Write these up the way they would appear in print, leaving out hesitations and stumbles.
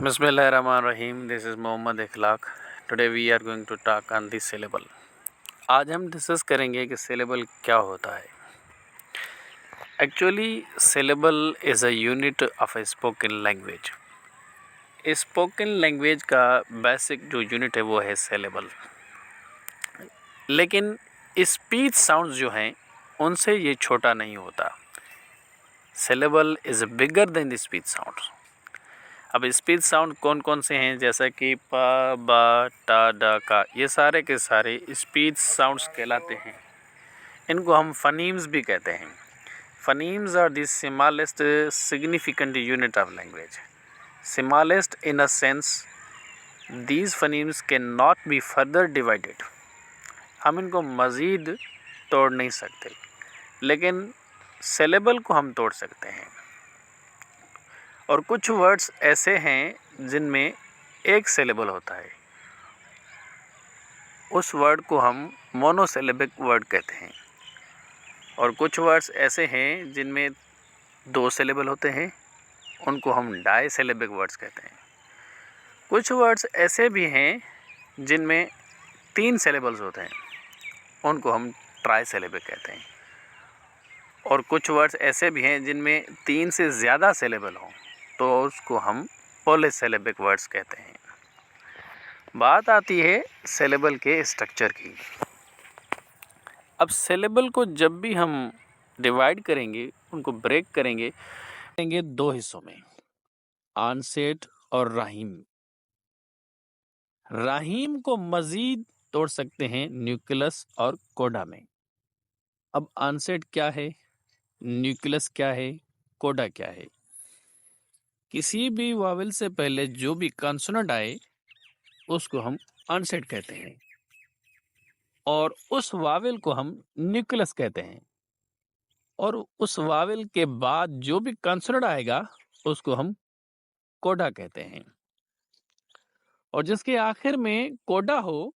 Bismillahirrahmanirrahim. This is Mohammad Ikhlaq. Today we are going to talk on the syllable. आज हम discuss करेंगे कि syllable क्या होता है. Actually, syllable is a unit of a spoken language. Spoken language का basic जो unit है वो है syllable. लेकिन स्पीच साउंड्स जो हैं उनसे ये छोटा नहीं होता. Syllable is bigger than the speech sounds. अब स्पीच साउंड कौन कौन से हैं, जैसा कि प ब ट ड का, ये सारे के सारे स्पीच साउंड्स कहलाते हैं. इनको हम फनीम्स भी कहते हैं. Phonemes are the smallest significant unit of language. Smallest in a sense these phonemes can not be further divided. हम इनको मज़ीद तोड़ नहीं सकते, लेकिन सिलेबल को हम तोड़ सकते हैं. और कुछ वर्ड्स ऐसे हैं जिनमें एक सिलेबल होता है, उस वर्ड को हम मोनोसिलेबिक वर्ड कहते हैं. और कुछ वर्ड्स ऐसे हैं जिनमें दो सिलेबल होते हैं, उनको हम डाइसिलेबिक वर्ड्स कहते हैं. कुछ वर्ड्स ऐसे भी हैं जिनमें तीन सिलेबल्स होते हैं, उनको हम ट्राइसिलेबिक कहते हैं. और कुछ वर्ड्स ऐसे भी हैं जिनमें तीन से ज़्यादा सिलेबल हों, तो उसको हम पॉलीसिलेबिक वर्ड्स कहते हैं. बात आती है सिलेबल के स्ट्रक्चर की. अब सिलेबल को जब भी हम डिवाइड करेंगे, उनको ब्रेक करेंगे दो हिस्सों में, ऑनसेट और राहीम. राहीम को मज़ीद तोड़ सकते हैं न्यूक्लियस और कोडा में. अब ऑनसेट क्या है, न्यूक्लियस क्या है, कोडा क्या है. किसी भी वावेल से पहले जो भी कॉन्सोनेंट आए उसको हम ऑनसेट कहते हैं, और उस वावेल को हम न्यूक्लियस कहते हैं. और उस वावेल के बाद जो भी कॉन्सोनेंट आएगा उसको हम कोडा कहते हैं. और जिसके आखिर में कोडा हो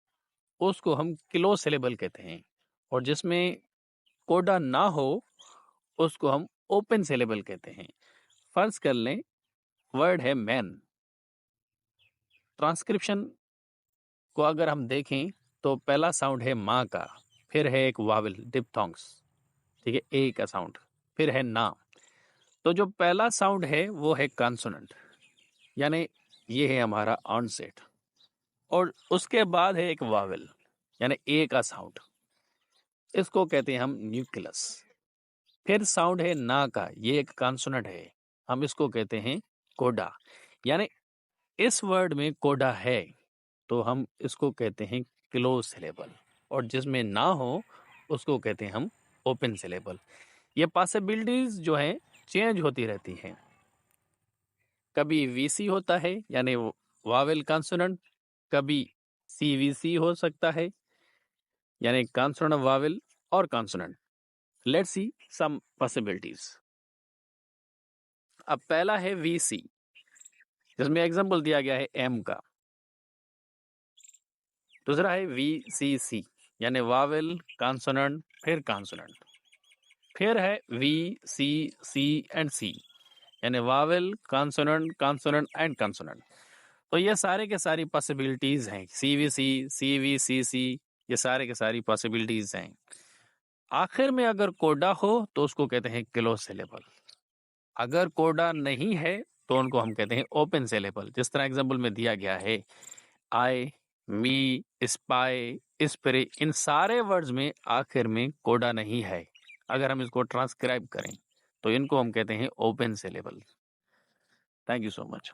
उसको हम क्लोज सिलेबल कहते हैं. और जिसमें कोडा ना हो उसको हम ओपन सिलेबल कहते हैं. फर्ज कर लें वर्ड है मैन. ट्रांसक्रिप्शन को अगर हम देखें तो पहला साउंड है माँ का, फिर है एक वावेल डिप्थोंग्स, ठीक है, ए का साउंड, फिर है ना. तो जो पहला साउंड है वो है कॉन्सोनेंट, यानी ये है हमारा ऑनसेट. और उसके बाद है एक वावेल यानी ए का साउंड, इसको कहते हैं हम न्यूक्लियस. फिर साउंड है ना का, ये एक कॉन्सोनेंट है, हम इसको कहते हैं कोडा. यानी इस वर्ड में कोडा है तो हम इसको कहते हैं क्लोज सिलेबल, और जिसमें ना हो उसको कहते हैं हम ओपन सिलेबल. ये पॉसिबिलिटीज जो हैं चेंज होती रहती हैं. कभी वीसी होता है यानी वावेल कॉन्सोनेंट, कभी सीवीसी हो सकता है यानी कॉन्सोनेंट वावेल और consonant. Let's see some possibilities. अब पहला है वीसी, जिसमें एग्जांपल दिया गया है एम का. दूसरा है वीसीसी यानी वावेल कॉन्सोनेंट फिर कॉन्सोनेंट. फिर है वी सी सी एंड सी यानी Wavell consonant consonant and consonant. तो ये सारे के सारी पॉसिबिलिटीज हैं. सीवीसी सीवीसीसी ये सारे के सारी पॉसिबिलिटीज हैं. आखिर में अगर कोडा हो तो उसको कहते हैं क्लोज सिलेबल. अगर कोडा नहीं है तो उनको हम कहते हैं ओपन सिलेबल. जिस तरह एग्जांपल में दिया गया है आई, मी, स्पाई, स्प्रे, इन सारे वर्ड्स में आखिर में कोडा नहीं है. अगर हम इसको ट्रांसक्राइब करें तो इनको हम कहते हैं open syllable. Thank you so much.